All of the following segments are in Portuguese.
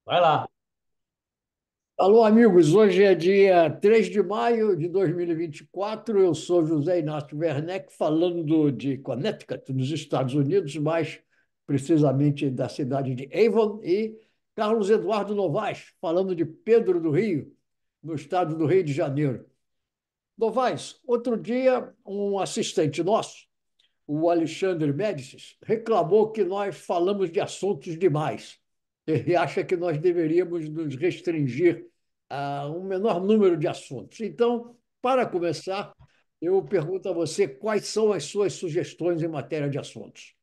Vai lá. Alô, amigos. Hoje é dia 3 de maio de 2024. Eu sou José Inácio Werneck, falando de Connecticut, nos Estados Unidos, mais precisamente da cidade de Avon, e Carlos Eduardo Novaes, falando de Pedro do Rio, no estado do Rio de Janeiro. Novaes, outro dia, um assistente nosso, o Alexandre Médicis, reclamou que nós falamos de assuntos demais. Ele acha que nós deveríamos nos restringir a um menor número de assuntos. Então, para começar, eu pergunto a você quais são as suas sugestões em matéria de assuntos.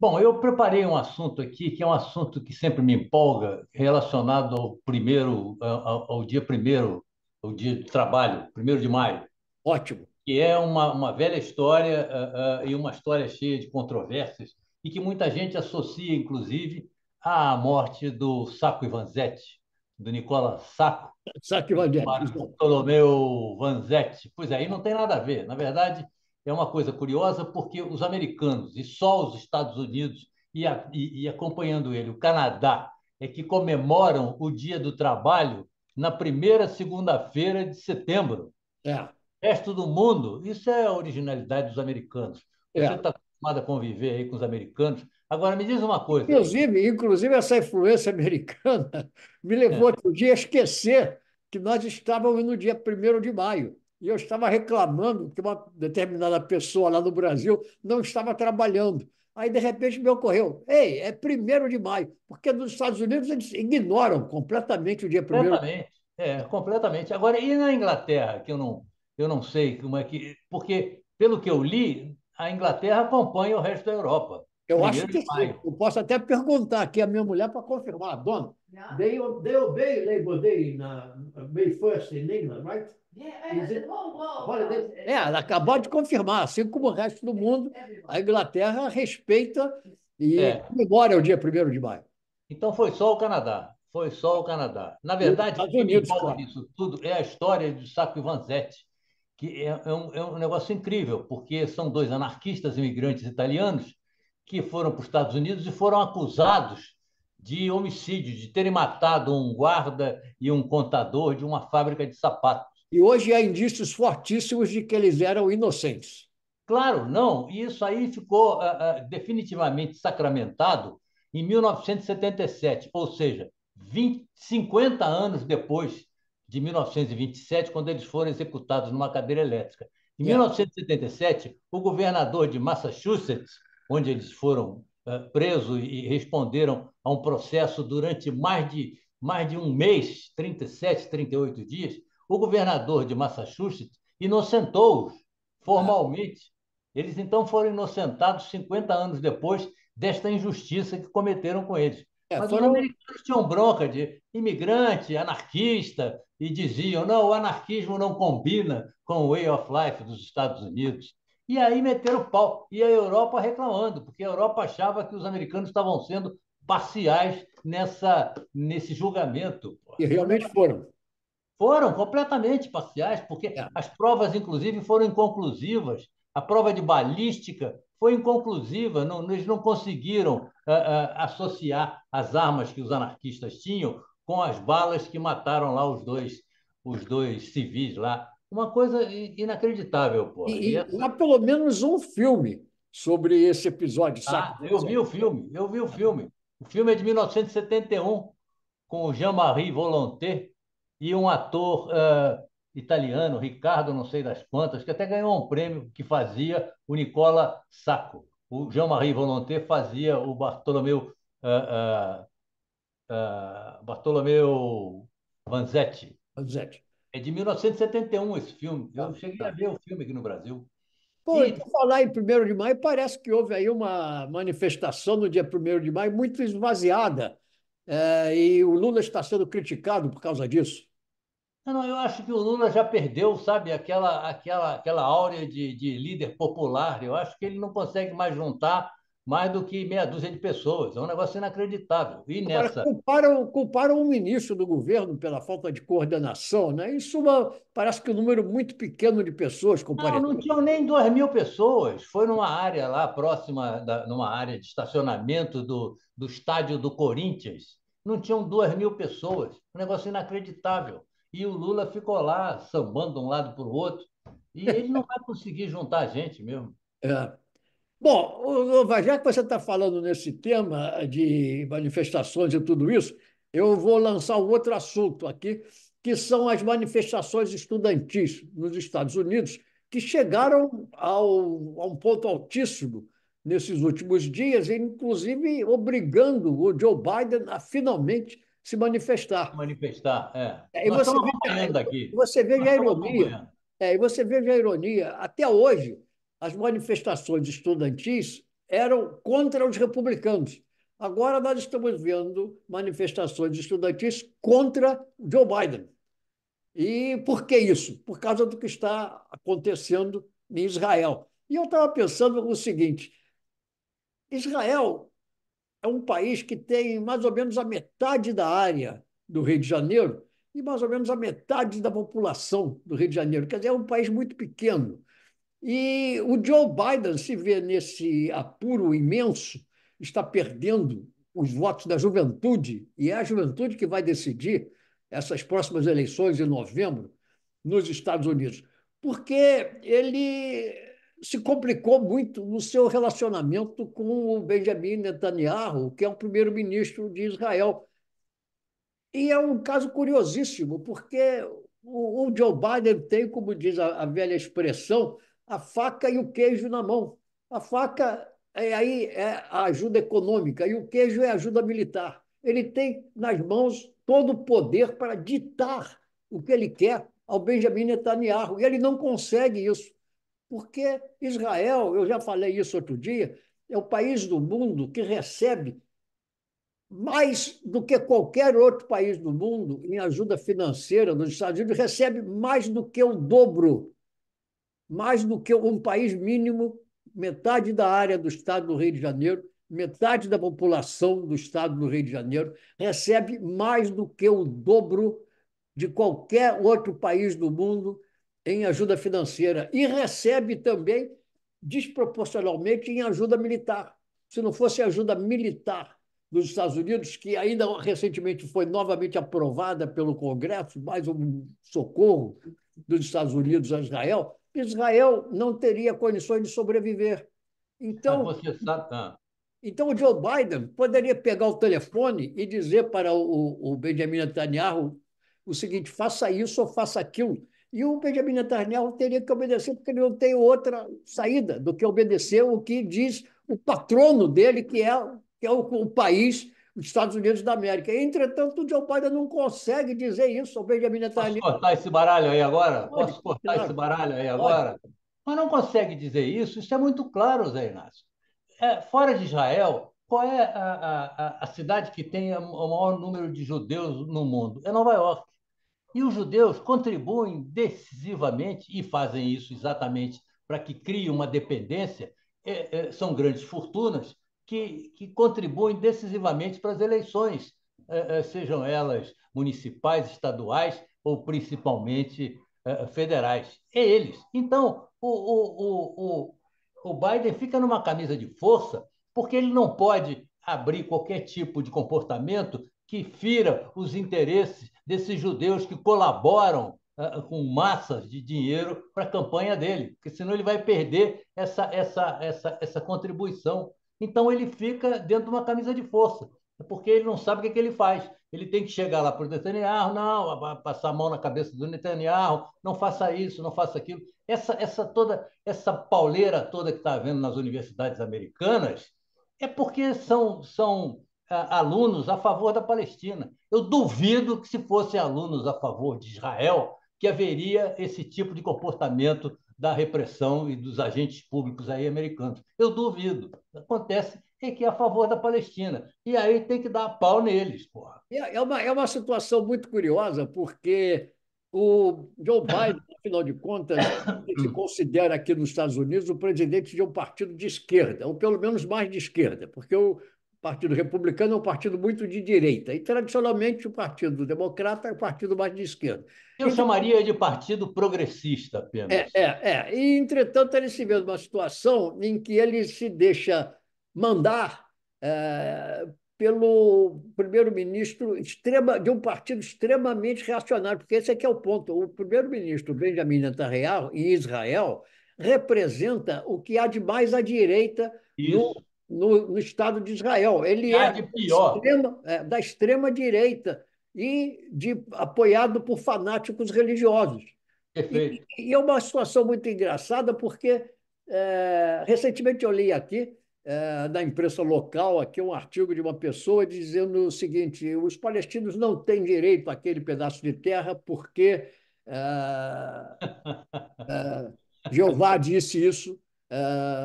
Bom, eu preparei um assunto aqui que é um assunto que sempre me empolga, relacionado ao ao dia primeiro, ao dia de trabalho, 1º de maio, Ótimo. que é uma velha história, e uma história cheia de controvérsias, e que muita gente associa, inclusive, à morte do Sacco Vanzetti, do Nicola Sacco, Saque e do Vandetti. Bartolomeu Vanzetti. Pois é, e não tem nada a ver. Na verdade, é uma coisa curiosa, porque os americanos, e só os Estados Unidos, e acompanhando ele, o Canadá, é que comemoram o Dia do Trabalho na primeira segunda-feira de setembro. É, O resto do mundo, isso é a originalidade dos americanos. Você é. está acostumado a conviver aí com os americanos. Agora, me diz uma coisa. Inclusive, essa influência americana me levou outro dia a esquecer que nós estávamos no dia 1º de maio. E eu estava reclamando que uma determinada pessoa lá no Brasil não estava trabalhando. Aí, de repente, me ocorreu: ei, é 1º de maio, porque nos Estados Unidos eles ignoram completamente o dia 1º. Completamente, completamente. Agora, e na Inglaterra, que eu não sei como é que. Porque, pelo que eu li, a Inglaterra acompanha o resto da Europa, Eu acho primeiro que de sim. maio. Eu posso até perguntar aqui à minha mulher para confirmar. Dona, they obey Labor Day na May 1st in England, right? Is it holiday? É, ela acabou de confirmar, assim como o resto do mundo, a Inglaterra respeita e É, comemora o dia 1º de maio. então foi só o Canadá. Foi só o Canadá. Na E os verdade, o Estados que me Unidos, empolga claro. nisso tudo é a história do Sacco Vanzetti, que é um negócio incrível, porque são dois anarquistas imigrantes italianos que foram para os Estados Unidos e foram acusados de homicídio, de terem matado um guarda e um contador de uma fábrica de sapatos. E hoje há indícios fortíssimos de que eles eram inocentes. Claro, não, e isso aí ficou definitivamente sacramentado em 1977, ou seja, 50 anos depois de 1927, quando eles foram executados numa cadeira elétrica. Em É. 1977, o governador de Massachusetts, onde eles foram presos e responderam a um processo durante mais de um mês, 37, 38 dias, o governador de Massachusetts inocentou-os formalmente. Eles então foram inocentados 50 anos depois desta injustiça que cometeram com eles. Mas os Foram. americanos tinham bronca de imigrante, anarquista, e diziam: não, o anarquismo não combina com o way of life dos Estados Unidos. E aí meteram o pau. E a Europa reclamando, porque a Europa achava que os americanos estavam sendo parciais nesse julgamento. E realmente foram. Foram completamente parciais, porque É. as provas, inclusive, foram inconclusivas. A prova de balística foi inconclusiva, eles não conseguiram associar as armas que os anarquistas tinham com as balas que mataram lá os dois civis lá. Uma coisa inacreditável, pô. E há pelo menos um filme sobre esse episódio, sabe? Eu vi o filme, eu vi o filme. O filme é de 1971, com o Jean-Marie Volonté e um ator italiano, Ricardo, não sei das quantas, que até ganhou um prêmio que fazia o Nicola Sacco. O Jean-Marie Volonté fazia o Bartolomeu Vanzetti. Zé. É de 1971 esse filme. Eu Tá, cheguei a tá. ver o filme aqui no Brasil. Pô, e E por falar em 1º de maio, parece que houve aí uma manifestação no dia 1º de maio muito esvaziada. E o Lula está sendo criticado por causa disso. não, eu acho que o Lula já perdeu, sabe, aquela áurea de líder popular. Eu acho que ele não consegue mais juntar mais do que meia dúzia de pessoas. É um negócio inacreditável. E Agora, nessa. culparam o ministro do governo pela falta de coordenação, né? Parece que um número muito pequeno de pessoas Não, não compareceu. tinham nem 2.000 pessoas. Foi numa área lá próxima, numa área de estacionamento do estádio do Corinthians. não tinham 2.000 pessoas. Um negócio inacreditável. E o Lula ficou lá, sambando de um lado para o outro. E ele não vai conseguir juntar gente mesmo. É. Bom, já que você está falando nesse tema de manifestações e tudo isso, eu vou lançar um outro assunto aqui, que são as manifestações estudantis nos Estados Unidos, que chegaram a um ponto altíssimo nesses últimos dias, inclusive obrigando o Joe Biden a finalmente se manifestar. Manifestar, é. E Nós você estamos veja, acompanhando daqui. você Nós veja a estamos ironia, acompanhando. e você veja a ironia, até hoje, as manifestações estudantis eram contra os republicanos. Agora nós estamos vendo manifestações estudantis contra Joe Biden. E por que isso? Por causa do que está acontecendo em Israel. E eu estava pensando o seguinte: Israel é um país que tem mais ou menos a metade da área do Rio de Janeiro e mais ou menos a metade da população do Rio de Janeiro. Quer dizer, é um país muito pequeno. E o Joe Biden se vê nesse apuro imenso, está perdendo os votos da juventude, e é a juventude que vai decidir essas próximas eleições em novembro nos Estados Unidos, porque ele se complicou muito no seu relacionamento com o Benjamin Netanyahu, que é o primeiro-ministro de Israel. E é um caso curiosíssimo, porque o Joe Biden tem, como diz a velha expressão, a faca e o queijo na mão. A faca é a ajuda econômica e o queijo é a ajuda militar. Ele tem nas mãos todo o poder para ditar o que ele quer ao Benjamin Netanyahu, e ele não consegue isso, porque Israel, eu já falei isso outro dia, é o país do mundo que recebe mais do que qualquer outro país do mundo em ajuda financeira dos Estados Unidos, recebe mais do que o dobro, mais do que um país mínimo, metade da área do estado do Rio de Janeiro, metade da população do estado do Rio de Janeiro, recebe mais do que o dobro de qualquer outro país do mundo em ajuda financeira e recebe também desproporcionalmente em ajuda militar. Se não fosse ajuda militar dos Estados Unidos, que ainda recentemente foi novamente aprovada pelo Congresso, mais um socorro dos Estados Unidos a Israel, Israel não teria condições de sobreviver. Mas Então, você sabe. então, o Joe Biden poderia pegar o telefone e dizer para o Benjamin Netanyahu o seguinte: faça isso ou faça aquilo. E o Benjamin Netanyahu teria que obedecer, porque ele não tem outra saída do que obedecer o que diz o patrono dele, que é o país, os Estados Unidos da América. Entretanto, o Joe Biden não consegue dizer isso ao Benjamin Posso Netanyahu. cortar esse baralho aí agora? Pode, Posso cortar esse claro, baralho aí pode. agora? Mas não consegue dizer isso? Isso é muito claro, Zé Inácio. Fora de Israel, qual é a cidade que tem o maior número de judeus no mundo? É Nova York. E os judeus contribuem decisivamente, e fazem isso exatamente para que crie uma dependência, são grandes fortunas que contribuem decisivamente para as eleições, sejam elas municipais, estaduais ou principalmente federais. É eles. Então, o Biden fica numa camisa de força porque ele não pode abrir qualquer tipo de comportamento que fira os interesses desses judeus que colaboram com massas de dinheiro para a campanha dele, porque senão ele vai perder essa contribuição. Então ele fica dentro de uma camisa de força, porque ele não sabe o que, é que ele faz. Ele tem que chegar lá para o Netanyahu, não, passar a mão na cabeça do Netanyahu, não faça isso, não faça aquilo. Essa pauleira toda que está havendo nas universidades americanas é porque são alunos a favor da Palestina. Eu duvido que, se fossem alunos a favor de Israel, que haveria esse tipo de comportamento da repressão e dos agentes públicos aí americanos. Eu duvido. Acontece é que é a favor da Palestina. E aí tem que dar pau neles, porra. É uma situação muito curiosa, porque o Joe Biden, afinal de contas, ele se considera aqui nos Estados Unidos o presidente de um partido de esquerda, ou pelo menos mais de esquerda, porque o Partido Republicano é um partido muito de direita, e tradicionalmente o Partido Democrata é o partido mais de esquerda. Eu chamaria de partido progressista apenas. E, entretanto, ele se vê numa situação em que ele se deixa mandar pelo primeiro-ministro de um partido extremamente reacionário, porque esse aqui é o ponto. O primeiro-ministro Benjamin Netanyahu, em Israel, representa o que há de mais à direita Isso. no Estado de Israel. Ele Já é de pior. da extrema direita apoiado por fanáticos religiosos. Perfeito. E é uma situação muito engraçada, porque recentemente eu li aqui, na imprensa local, aqui um artigo de uma pessoa dizendo o seguinte: os palestinos não têm direito àquele pedaço de terra porque eh, Jeová disse isso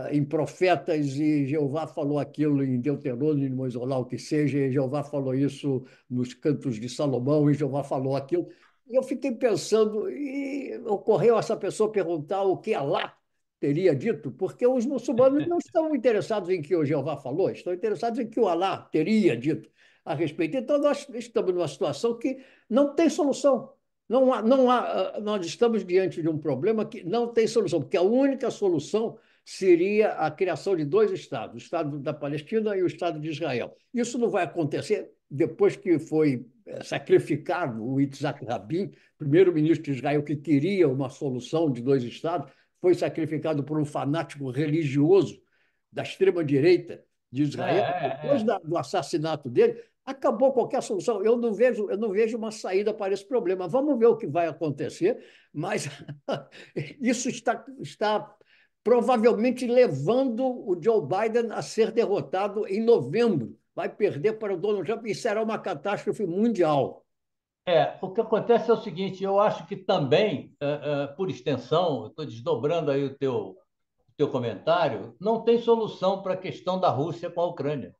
em Profetas, e Jeová falou aquilo em Deuteronômio, lá o que seja, e Jeová falou isso nos Cantos de Salomão, e Jeová falou aquilo. E eu fiquei pensando, e ocorreu essa pessoa perguntar o que Alá teria dito, porque os muçulmanos não estão interessados em que o Jeová falou, estão interessados em que o Alá teria dito a respeito. Então, nós estamos numa situação que não tem solução. Nós estamos diante de um problema que não tem solução, porque a única solução seria a criação de dois estados, o Estado da Palestina e o Estado de Israel. Isso não vai acontecer depois que foi sacrificado o Yitzhak Rabin, primeiro-ministro de Israel, que queria uma solução de dois estados, foi sacrificado por um fanático religioso da extrema-direita de Israel. Depois É. do assassinato dele, acabou qualquer solução. Eu não vejo uma saída para esse problema. Vamos ver o que vai acontecer, mas isso está provavelmente levando o Joe Biden a ser derrotado em novembro. Vai perder para o Donald Trump e será uma catástrofe mundial. O que acontece é o seguinte, eu acho que também, por extensão, estou desdobrando aí o teu comentário, não tem solução para a questão da Rússia com a Ucrânia.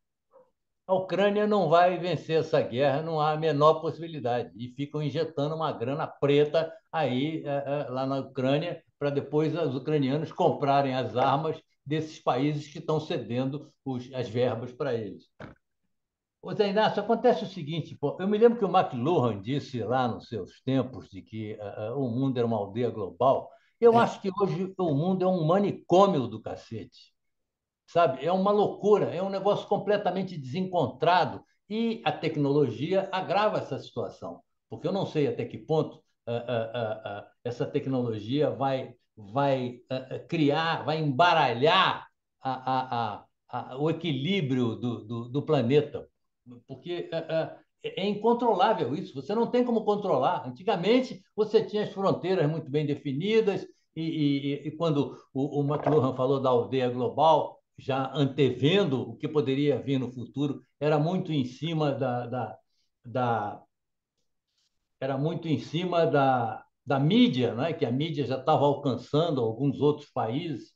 A Ucrânia não vai vencer essa guerra, não há a menor possibilidade. E ficam injetando uma grana preta aí lá na Ucrânia, para depois os ucranianos comprarem as armas desses países que estão cedendo as verbas para eles. Ô, Zé Inácio, acontece o seguinte, pô, eu me lembro que o McLuhan disse lá nos seus tempos de que o mundo era uma aldeia global. Eu É, acho que hoje o mundo é um manicômio do cacete, sabe? É uma loucura, é um negócio completamente desencontrado e a tecnologia agrava essa situação, porque eu não sei até que ponto essa tecnologia vai criar, vai embaralhar o equilíbrio do planeta, porque é incontrolável isso, você não tem como controlar. Antigamente, você tinha as fronteiras muito bem definidas, e quando o McLuhan falou da aldeia global, já antevendo o que poderia vir no futuro, era muito em cima da era muito em cima da mídia, né? Que a mídia já estava alcançando alguns outros países.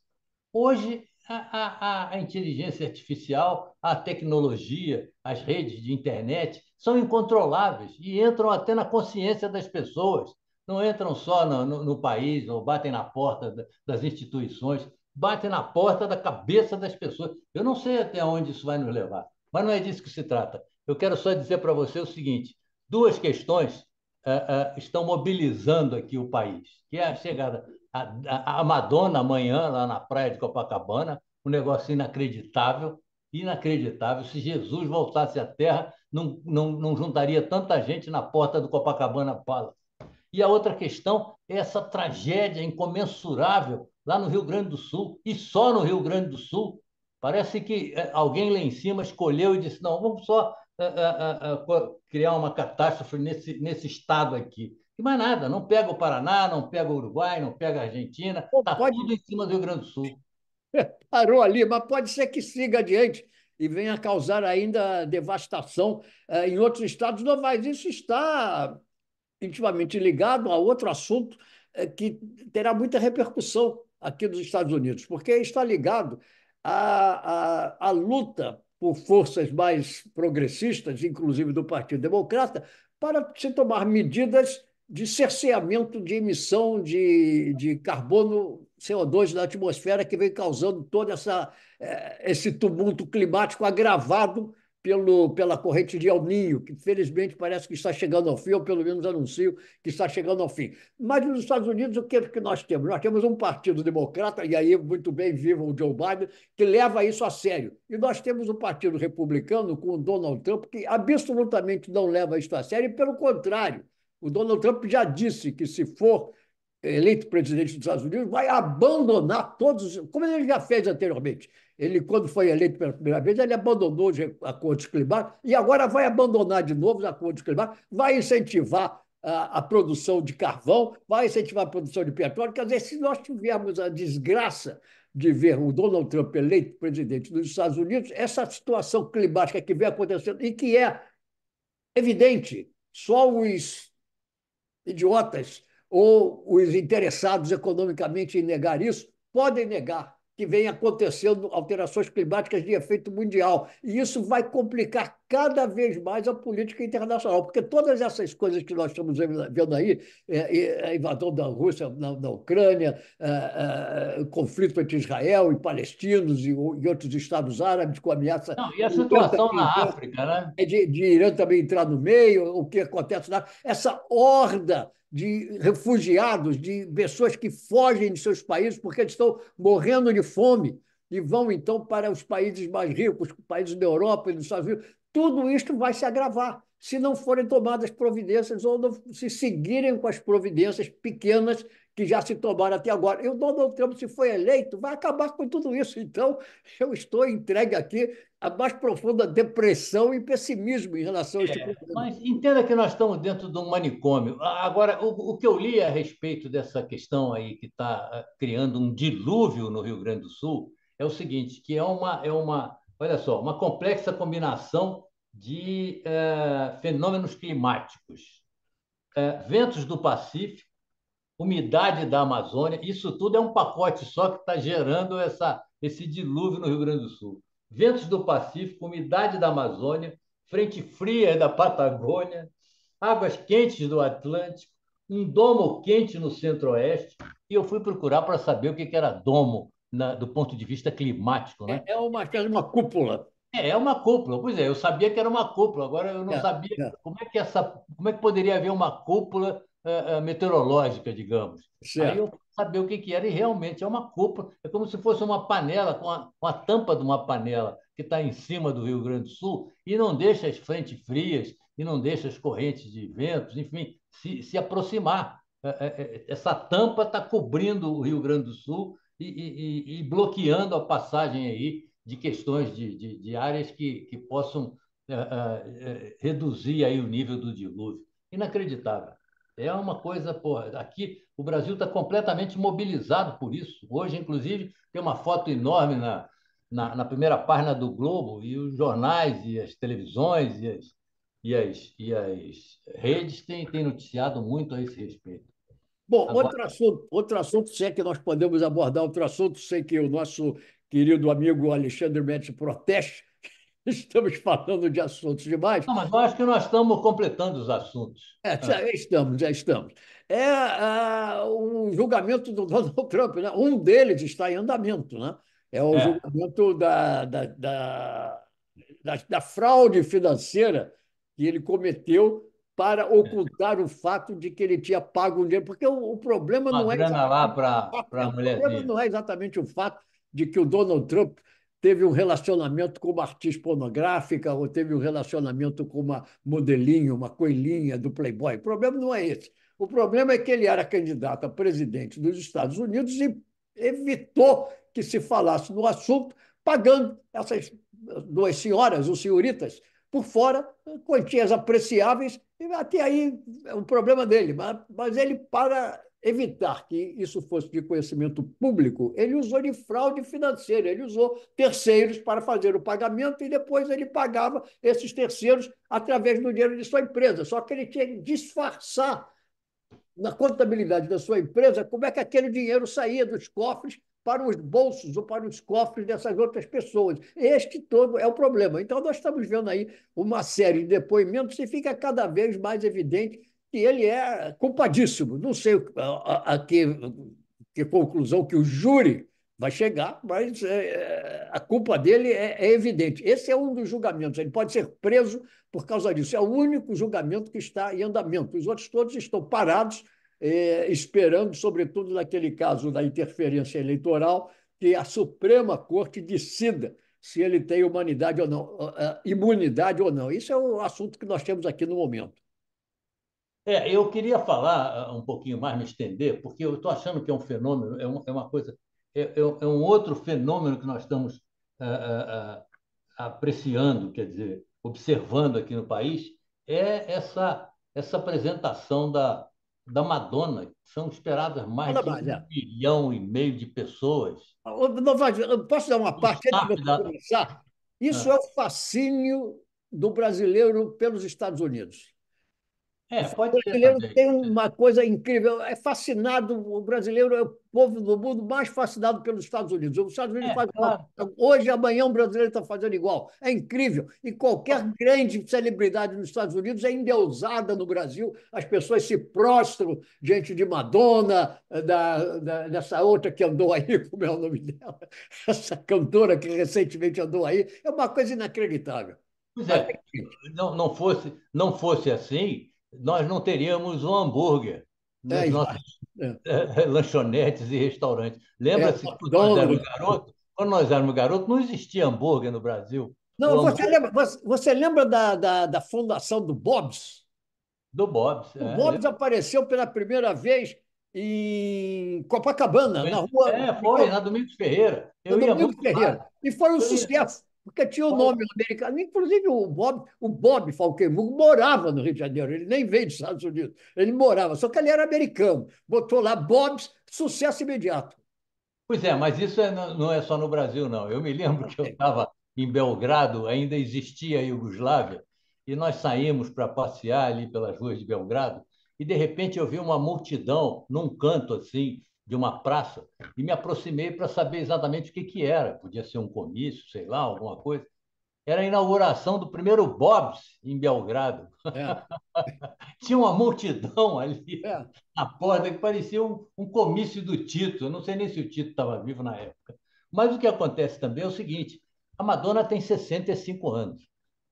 Hoje, a inteligência artificial, a tecnologia, as redes de internet são incontroláveis e entram até na consciência das pessoas. Não entram só no país ou batem na porta das instituições, batem na porta da cabeça das pessoas. Eu não sei até onde isso vai nos levar, mas não é disso que se trata. Eu quero só dizer para você o seguinte: duas questões estão mobilizando aqui o país, que é a chegada a Madonna amanhã lá na praia de Copacabana, um negócio inacreditável, inacreditável. Se Jesus voltasse à Terra, não juntaria tanta gente na porta do Copacabana Palace. E a outra questão é essa tragédia incomensurável lá no Rio Grande do Sul, e só no Rio Grande do Sul. Parece que alguém lá em cima escolheu e disse: não, vamos só criar uma catástrofe nesse estado aqui. E mais nada, não pega o Paraná, não pega o Uruguai, não pega a Argentina, está tudo pode, em cima do Rio Grande do Sul. parou ali, mas pode ser que siga adiante e venha causar ainda devastação em outros estados. Não, mas isso está intimamente ligado a outro assunto que terá muita repercussão aqui nos Estados Unidos, porque está ligado à luta por forças mais progressistas, inclusive do Partido Democrata, para se tomar medidas de cerceamento de emissão de carbono CO2 na atmosfera, que vem causando todo esse tumulto climático agravado pela corrente de El Niño, que felizmente parece que está chegando ao fim, ou pelo menos anuncio que está chegando ao fim. Mas nos Estados Unidos, o que é que nós temos? Nós temos um partido democrata, e aí, muito bem, viva o Joe Biden, que leva isso a sério. E nós temos um partido republicano com o Donald Trump, que absolutamente não leva isso a sério, e pelo contrário, o Donald Trump já disse que, se for eleito presidente dos Estados Unidos, vai abandonar todos, como ele já fez anteriormente. Ele, quando foi eleito pela primeira vez, ele abandonou os acordos climáticos e agora vai abandonar de novo os acordos climáticos, vai incentivar a produção de carvão, vai incentivar a produção de petróleo. Quer dizer, se nós tivermos a desgraça de ver o Donald Trump eleito presidente dos Estados Unidos, essa situação climática que vem acontecendo e que é evidente, só os idiotas ou os interessados economicamente em negar isso podem negar que vem acontecendo alterações climáticas de efeito mundial. E isso vai complicar cada vez mais a política internacional, porque todas essas coisas que nós estamos vendo aí, a invasão da Rússia na Ucrânia, o conflito entre Israel e palestinos e outros estados árabes com ameaça Não, e a do Irã situação também, na África, né? de Irã também entrar no meio, o que acontece lá, essa horda de refugiados, de pessoas que fogem de seus países porque eles estão morrendo de fome e vão então para os países mais ricos, países da Europa e dos Estados Unidos. Tudo isto vai se agravar se não forem tomadas providências ou não se seguirem com as providências pequenas que já se tomaram até agora. E o Donald Trump, se for eleito, vai acabar com tudo isso. Então, eu estou entregue aqui à mais profunda depressão e pessimismo em relação a este problema. Mas entenda que nós estamos dentro de um manicômio. Agora, o que eu li a respeito dessa questão aí que está criando um dilúvio no Rio Grande do Sul é o seguinte, que olha só, uma complexa combinação de fenômenos climáticos. Ventos do Pacífico, umidade da Amazônia, isso tudo é um pacote só que está gerando esse dilúvio no Rio Grande do Sul. Ventos do Pacífico, umidade da Amazônia, frente fria da Patagônia, águas quentes do Atlântico, um domo quente no Centro-Oeste, e eu fui procurar para saber o que era domo do ponto de vista climático, né? É uma espécie de uma cúpula. É uma cúpula. Pois é, eu sabia que era uma cúpula, agora eu não É, sabia é, como é que poderia haver uma cúpula meteorológica, digamos. Aí eu certo. fui saber o que que era, e realmente é uma cúpula, é como se fosse uma panela, com a tampa de uma panela que está em cima do Rio Grande do Sul e não deixa as frentes frias e não deixa as correntes de ventos, enfim, se aproximar. Essa tampa está cobrindo o Rio Grande do Sul e bloqueando a passagem aí de questões de áreas que possam reduzir aí o nível do dilúvio. Inacreditável. É uma coisa, porra, aqui o Brasil está completamente mobilizado por isso. Hoje, inclusive, tem uma foto enorme na primeira página do Globo, e os jornais e as televisões e as redes têm noticiado muito a esse respeito. Bom, Agora, outro assunto, se é que nós podemos abordar outro assunto, sei que o nosso querido amigo Alexandre Médici protege, estamos falando de assuntos demais. não, mas eu acho que nós estamos completando os assuntos. Ah, Já estamos, já estamos. O julgamento do Donald Trump, né? Um deles está em andamento, né? É o é. julgamento da fraude financeira que ele cometeu para ocultar o fato de que ele tinha pago um dinheiro. Porque o problema Uma não é grana lá exatamente o para fato, a o problema mulherzinha. não é exatamente o fato de que o Donald Trump teve um relacionamento com uma atriz pornográfica ou teve um relacionamento com uma modelinha, uma coelhinha do Playboy. O problema não é esse. O problema é que ele era candidato a presidente dos Estados Unidos e evitou que se falasse no assunto, pagando essas duas senhoras, os senhoritas, por fora, quantias apreciáveis, e até aí é um problema dele. Mas ele, para evitar que isso fosse de conhecimento público, ele usou de fraude financeira, ele usou terceiros para fazer o pagamento e depois ele pagava esses terceiros através do dinheiro de sua empresa. Só que ele tinha que disfarçar na contabilidade da sua empresa como é que aquele dinheiro saía dos cofres para os bolsos ou para os cofres dessas outras pessoas. Este todo é o problema. Então, nós estamos vendo aí uma série de depoimentos e fica cada vez mais evidente que ele é culpadíssimo. Não sei a que conclusão que o júri vai chegar, mas a culpa dele é evidente. Esse é um dos julgamentos. Ele pode ser preso por causa disso. É o único julgamento que está em andamento. Os outros todos estão parados, esperando, sobretudo naquele caso da interferência eleitoral, que a Suprema Corte decida se ele tem humanidade ou não, imunidade ou não. Isso é o assunto que nós temos aqui no momento. Eu queria falar um pouquinho mais, me estender, porque eu estou achando que é um fenômeno, é uma coisa, é um outro fenômeno que nós estamos ah, apreciando, quer dizer, observando aqui no país, é essa apresentação da Madonna. São esperadas mais Fala de mais, 1,5 milhão de pessoas. Novaes, eu posso dar uma O parte antes de staff você começar? Isso é ah, o fascínio do brasileiro pelos Estados Unidos. O pode ser brasileiro também. tem uma coisa incrível, é fascinado, o brasileiro é o povo do mundo mais fascinado pelos Estados Unidos. Os Estados Unidos fazem uma Claro. coisa, hoje, amanhã, o brasileiro está fazendo igual. É incrível. E qualquer grande celebridade nos Estados Unidos é endeusada no Brasil. As pessoas se prostram diante de Madonna, dessa outra que andou aí, como é o nome dela? Essa cantora que recentemente andou aí. É uma coisa inacreditável. Pois Mas, é, não fosse assim, nós não teríamos um hambúrguer nas nossas exato. É, lanchonetes e restaurantes. é, Lembra-se que McDonald's. quando nós éramos garotos, não existia hambúrguer no Brasil. O Não, você hambúrguer lembra, você lembra da fundação do Bob's? do Bob's, O Bob's lembra? apareceu pela primeira vez em Copacabana, na rua Foi, na Domingos Ferreira. na Eu ia Domingos muito Ferreira. lá. E foi um Eu ia, sucesso, porque tinha o foi. nome americano. Inclusive, o Bob Falquemur morava no Rio de Janeiro, ele nem veio dos Estados Unidos, ele morava, só que ele era americano. Botou lá Bob's, sucesso imediato. Pois é, mas isso não é só no Brasil, não. Eu me lembro que eu estava em Belgrado, ainda existia a Iugoslávia, e nós saímos para passear ali pelas ruas de Belgrado, e de repente eu vi uma multidão num canto assim de uma praça, e me aproximei para saber exatamente o que que era. Podia ser um comício, sei lá, alguma coisa. Era a inauguração do primeiro Bob's em Belgrado. É, Tinha uma multidão ali é. na porta que parecia um comício do Tito. Eu não sei nem se o Tito estava vivo na época. Mas o que acontece também é o seguinte: a Madonna tem 65 anos.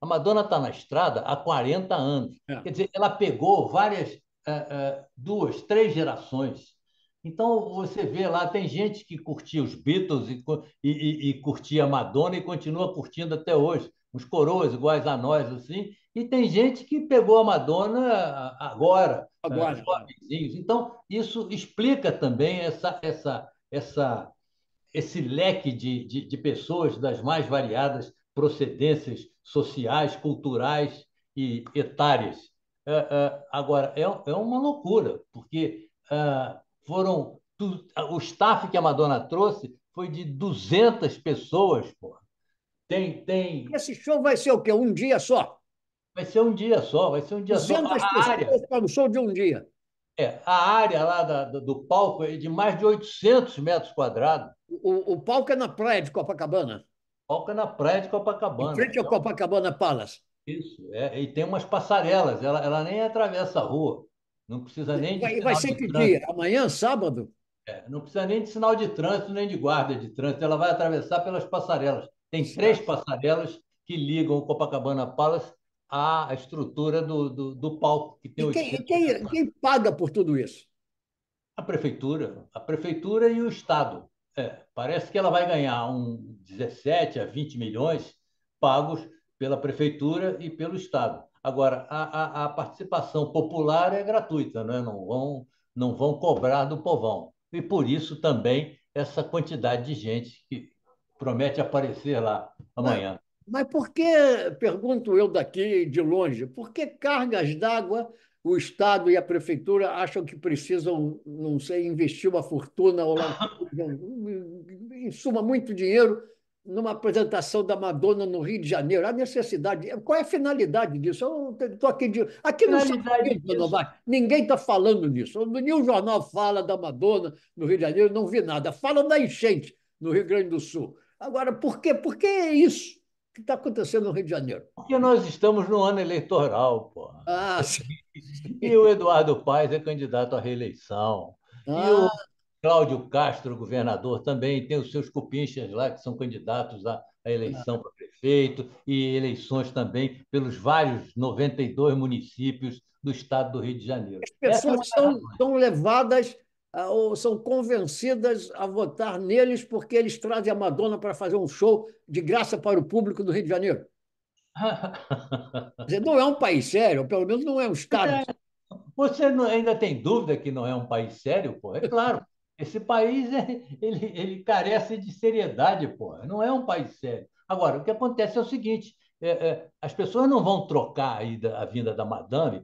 A Madonna está na estrada há 40 anos. É. Quer dizer, ela pegou várias, duas, três gerações. Então, você vê lá, tem gente que curtia os Beatles e curtia a Madonna e continua curtindo até hoje. Uns coroas iguais a nós, assim, e tem gente que pegou a Madonna agora, Agora, jovenzinhos. Então, isso explica também esse leque de pessoas das mais variadas procedências sociais, culturais e etárias. Agora, é uma loucura, porque o staff que a Madonna trouxe foi de 200 pessoas. Pô. Tem, esse show vai ser o quê? Um dia só? Vai ser um dia só, vai ser um dia só. 200 pessoas para o show de um dia. A área lá do palco é de mais de 800 metros quadrados. O palco é na praia de Copacabana, O palco é na praia de em Copacabana. frente ao Copacabana Palace. Isso, e tem umas passarelas, ela nem atravessa a rua, não precisa nem de Vai sinal ser de que dia? trânsito, Amanhã, sábado? não precisa nem de sinal de trânsito, nem de guarda de trânsito, ela vai atravessar pelas passarelas. Tem três passarelas que ligam o Copacabana Palace à estrutura do palco, que tem E quem, 800 quem, metros. quem paga por tudo isso? A prefeitura e o Estado. Parece que ela vai ganhar 17 a 20 milhões pagos pela prefeitura e pelo Estado. Agora, a participação popular é gratuita, né? Não vão cobrar do povão. E por isso também essa quantidade de gente que promete aparecer lá Mas, amanhã. mas por que, pergunto eu daqui de longe, por que cargas d'água o Estado e a Prefeitura acham que precisam, não sei, investir uma fortuna ou lá, em suma, muito dinheiro numa apresentação da Madonna no Rio de Janeiro? A necessidade, qual é a finalidade disso? Eu estou aqui nos Estados Finalidade Unidos, disso. ninguém está falando nisso. Nenhum jornal fala da Madonna no Rio de Janeiro, não vi nada. Falam da enchente no Rio Grande do Sul. Agora, por quê? Por que é isso que está acontecendo no Rio de Janeiro? Porque nós estamos no ano eleitoral, porra. Ah, sim. E o Eduardo Paes é candidato à reeleição. E Ah, o Cláudio Castro, governador, também tem os seus cupinchas lá, que são candidatos à eleição para prefeito, e eleições também pelos vários 92 municípios do estado do Rio de Janeiro. As Essa é pessoas uma das são levadas ou são convencidas a votar neles porque eles trazem a Madonna para fazer um show de graça para o público do Rio de Janeiro. Quer dizer, não é um país sério, ou pelo menos não é um Estado. Você ainda tem dúvida que não é um país sério, pô? É claro, esse país ele carece de seriedade, pô. Não é um país sério. Agora, o que acontece é o seguinte: as pessoas não vão trocar a vinda da Madame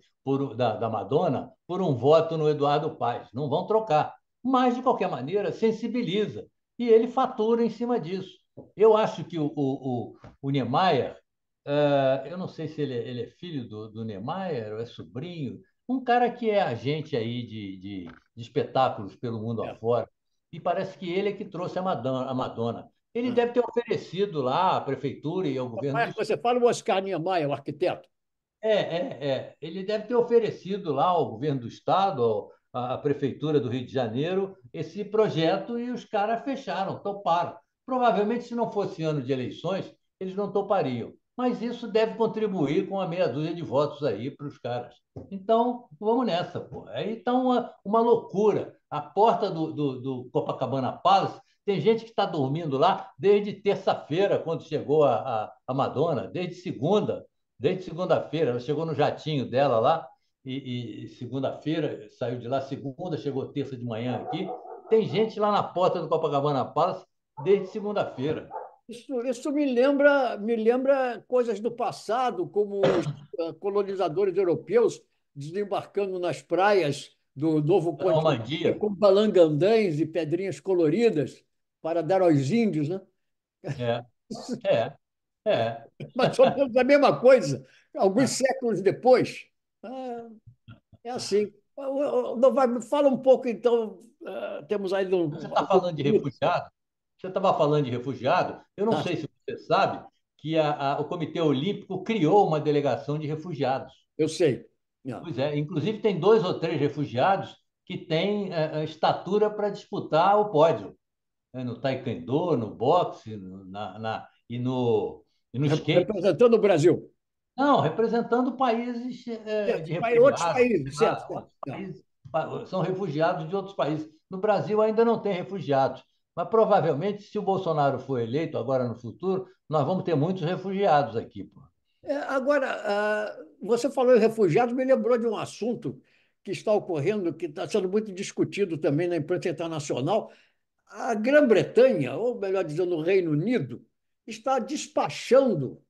da Madonna por um voto no Eduardo Paes. Não vão trocar. Mas, de qualquer maneira, sensibiliza. E ele fatura em cima disso. Eu acho que o Niemeyer, eu não sei se ele é filho do Niemeyer ou é sobrinho, um cara que é agente aí de espetáculos pelo mundo É. afora, e parece que ele é que trouxe a Madonna. Ele É. deve ter oferecido lá à prefeitura e ao governo do Mas você estado. fala o Oscar Niemeyer, o arquiteto. Ele deve ter oferecido lá ao governo do estado, à prefeitura do Rio de Janeiro, esse projeto e os caras fecharam, toparam. Provavelmente, se não fosse ano de eleições, eles não topariam. Mas isso deve contribuir com a meia dúzia de votos aí para os caras. Então, vamos nessa, pô. Aí está uma loucura. A porta do Copacabana Palace, tem gente que está dormindo lá desde terça-feira, quando chegou a Madonna, desde segunda-feira. Ela chegou no jatinho dela lá, e segunda-feira, saiu de lá segunda, chegou terça de manhã aqui. Tem gente lá na porta do Copacabana Palace desde segunda-feira. Isso me lembra coisas do passado, como os colonizadores europeus desembarcando nas praias do novo Da continente Normandia. com balangandãs e pedrinhas coloridas para dar aos índios, né? É, é, é. Mais ou menos a mesma coisa, alguns séculos depois. Ah, é assim. Novaes, me fala um pouco, então, temos aí Você está alguns falando de minutos. refugiado? Você estava falando de refugiado? Eu não Ah, sei se você sabe que o Comitê Olímpico criou uma delegação de refugiados. eu sei. Ah, Pois é, inclusive tem dois ou três refugiados que têm estatura para disputar o pódio, né? No taekwondo, no boxe, e no skate. representando o Brasil. Não, representando países de Outros refugiados, sei países, certo, lá, certo. outros Não. países são refugiados de outros países. No Brasil ainda não tem refugiados, mas provavelmente, se o Bolsonaro for eleito agora no futuro, nós vamos ter muitos refugiados aqui, pô. Agora, você falou em refugiados, me lembrou de um assunto que está ocorrendo, que está sendo muito discutido também na imprensa internacional. A Grã-Bretanha, ou melhor dizendo, o Reino Unido, está despachando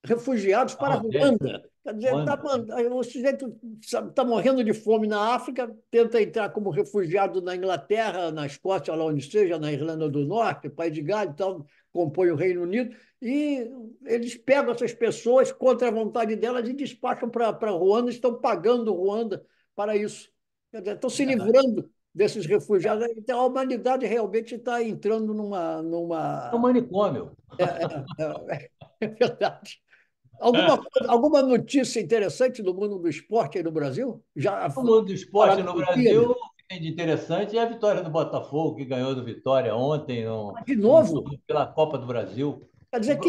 refugiados para a Aonde é? Ruanda. Quer dizer, Ruanda. o sujeito está morrendo de fome na África, tenta entrar como refugiado na Inglaterra, na Escócia, lá onde seja, na Irlanda do Norte, País de Gales e tal, compõe o Reino Unido, e eles pegam essas pessoas contra a vontade delas e despacham para Ruanda, estão pagando Ruanda para isso. Quer dizer, estão se Verdade. livrando desses refugiados. Então, a humanidade realmente está entrando É um manicômio. é verdade. Alguma notícia interessante do mundo do esporte aí no Brasil? Já O mundo do esporte falaram no da Olimpíada? Brasil, o que tem de interessante é a vitória do Botafogo, que ganhou do Vitória ontem De no novo, jogo pela Copa do Brasil. quer dizer que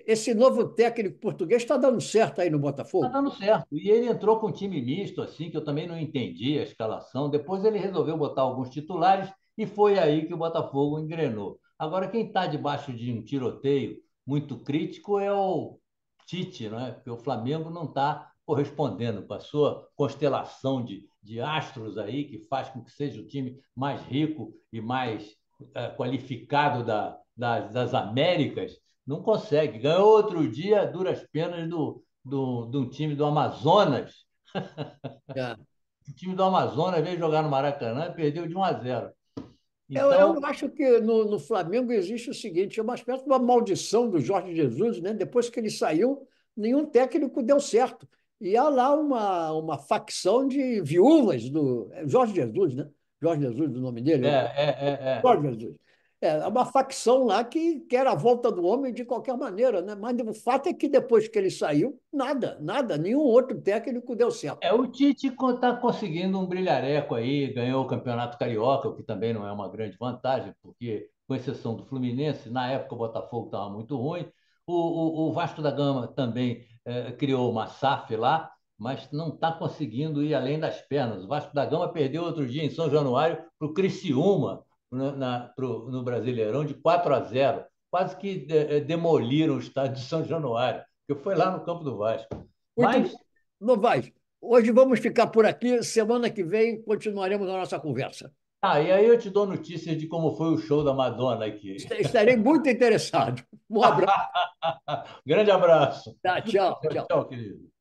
esse novo técnico português está dando certo aí no Está Botafogo? dando certo. E ele entrou com um time misto, assim, que eu também não entendi a escalação. Depois ele resolveu botar alguns titulares e foi aí que o Botafogo engrenou. Agora, quem está debaixo de um tiroteio muito crítico é o Tite, né? Porque o Flamengo não está correspondendo com a sua constelação de astros aí, que faz com que seja o time mais rico e mais qualificado das Américas. Não consegue. Ganhou outro dia, a duras penas, de um time do Amazonas. É. O time do Amazonas veio jogar no Maracanã e perdeu de 1-0. Eu Então, acho que no Flamengo existe o seguinte, é uma espécie de uma maldição do Jorge Jesus, né? Depois que ele saiu, nenhum técnico deu certo. E há lá uma facção de viúvas do Jorge Jesus, né? Jorge Jesus, o nome é, dele, é, é, é. Jorge Jesus. É uma facção lá que quer a volta do homem de qualquer maneira, né? Mas o fato é que depois que ele saiu, nada, nada, nenhum outro técnico deu certo. O Tite está conseguindo um brilhareco aí, ganhou o Campeonato Carioca, o que também não é uma grande vantagem, porque, com exceção do Fluminense, na época o Botafogo estava muito ruim. O Vasco da Gama também criou uma SAF lá, mas não está conseguindo ir além das pernas. O Vasco da Gama perdeu outro dia em São Januário para o Criciúma, no Brasileirão, de 4-0. Quase que demoliram o estádio de São Januário, que foi lá no campo do Vasco. Muito Mas bem. Novaes, hoje vamos ficar por aqui. Semana que vem continuaremos a nossa conversa. e aí eu te dou notícias de como foi o show da Madonna aqui. Estarei muito interessado. Um abraço. Grande abraço. Tá, tchau, Tchau, tchau. tchau, querido.